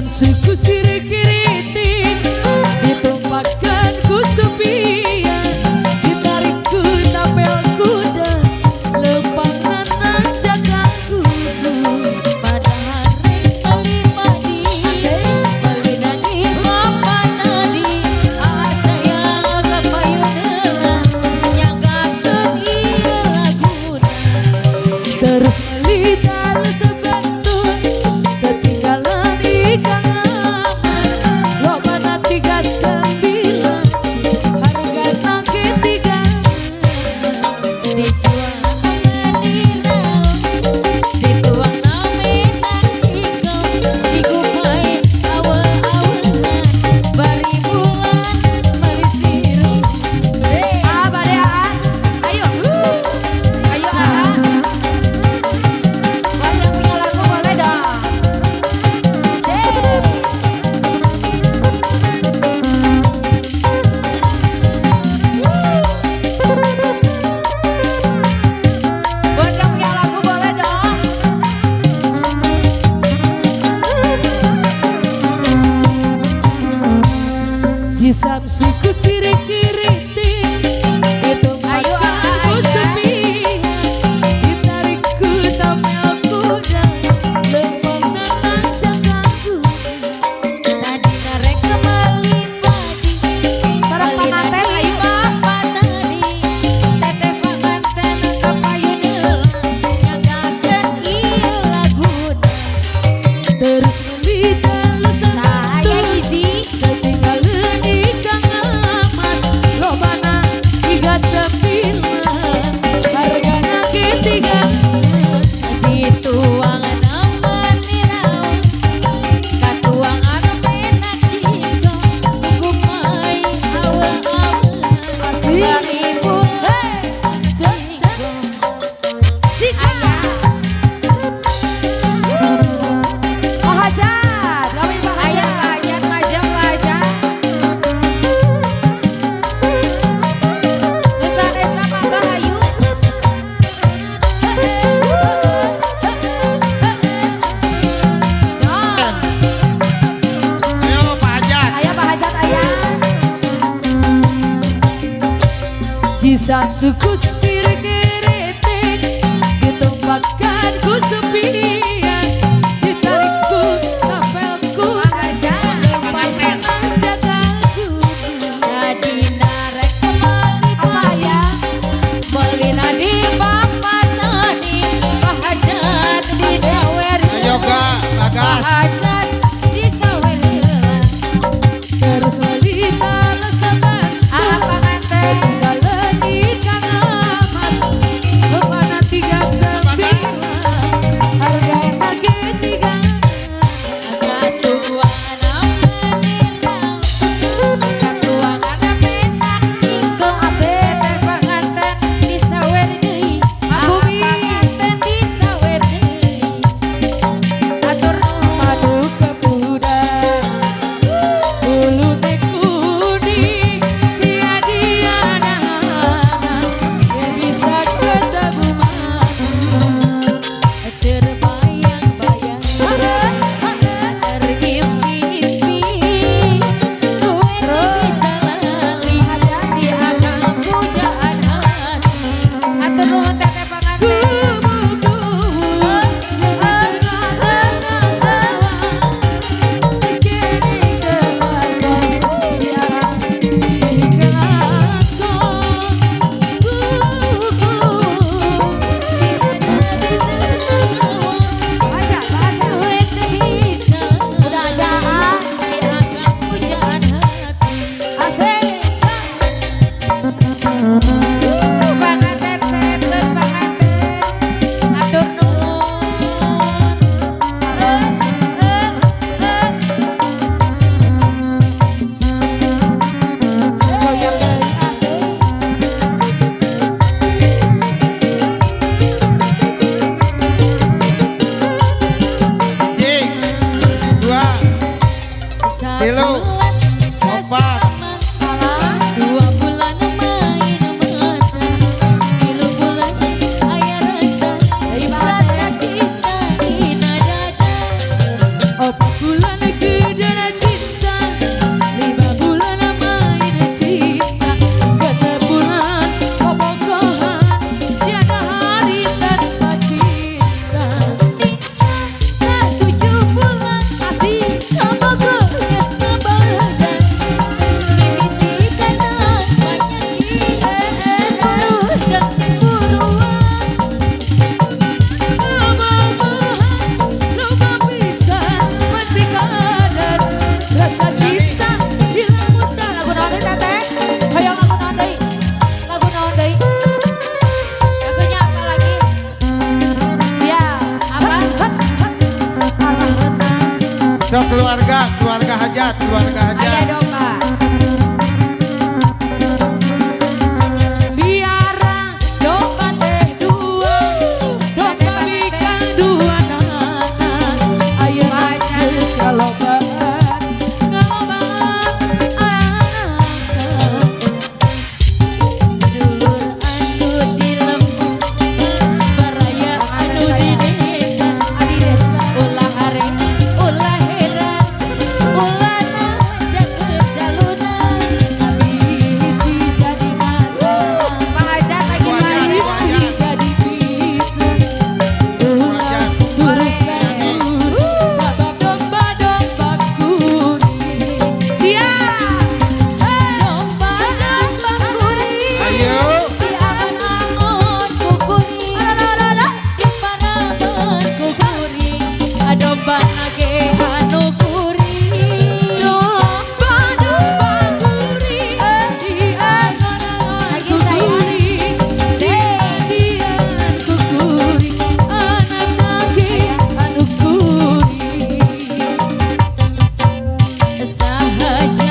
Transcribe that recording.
Samsuku sirik kiriting ditumpahkan ku sepian, ditarikku tapel kuda lempangan nanjak aku pada hari padi-padi melidani mama nadi sayang kapayuna nyagakeun ieu laguna terus melidal sebetun ketinggalan ikan amas lobana 39 hargana ketiga dijual mendirau dituang namenan cikau dikupai awal-awalan bari bulan bari siru bade ayo ayo buat yang punya lagu boleh dong. Buat yang punya lagu boleh dong. Di Samsuku sirik kiriting ditumpahkan ku sepian, ditarikku tapel kuda lempangan nanjak aku tadi narek kembali padi sarang panganten ayo papa tadi teteh panganten kapayuna nyagakeun ieu laguna terus melidal saya gizi ketinggalan ikan amas lobana 39 hargana ketiga dituang nama nirau katuangan menak cikau kumai awal-awalan bari bulan cikau Pak Hajat, lawin Pak Hajat, majang Pak Hajat. Nusa Desa Mangga Hayu. Jom. Ayo Pak Hajat. Ayo Pak Hajat ayah. Di Samsuku sirik kiriting ditumpahkan ku sepian, ditarikku tapel kuda lempangan nanjak aku jadi narek kembali paya melina di papan nani Pak Hajat di sawer Ayo Kak, Pak Bagas. Hajat di sawer terus melidal seban panganten ketinggalan ikan amas lobana 39 hargana ketiga katuangan menirau katuangan menak cikau teteh panganten di sawer deui aku panganten di sawer deui atur nuhun paduka budak bulu teh kuning sia diana yang bisa ketemu mana terbayang-bayang terimpi-impi kowe bisa lali si akang pujaan hati atur nuhun teteh panganten bulan lagi hajat. domba. Biara domba teh dua, domba bikan dua nana. Ayo geus kalobaan, kalobaan anak. Dulur anu di lembut, baraya anu di desa, ulah hare, ulah heran, ulah najak kejalunan, abisi jadi masalah, Pahajat lagi main. abisi jadi fitnah, ulah turut sayur, sabab domba-domba kuring. Siap, domba-domba kuring. Ayo. Di angan-angon ku kuring, di panaman ku kuring, domba nage anu kuring, domba-domba kuring, di angan-angon Lagi ku sayang. kuring, di adian ku kuring, anak nage anu kuring. Sahaja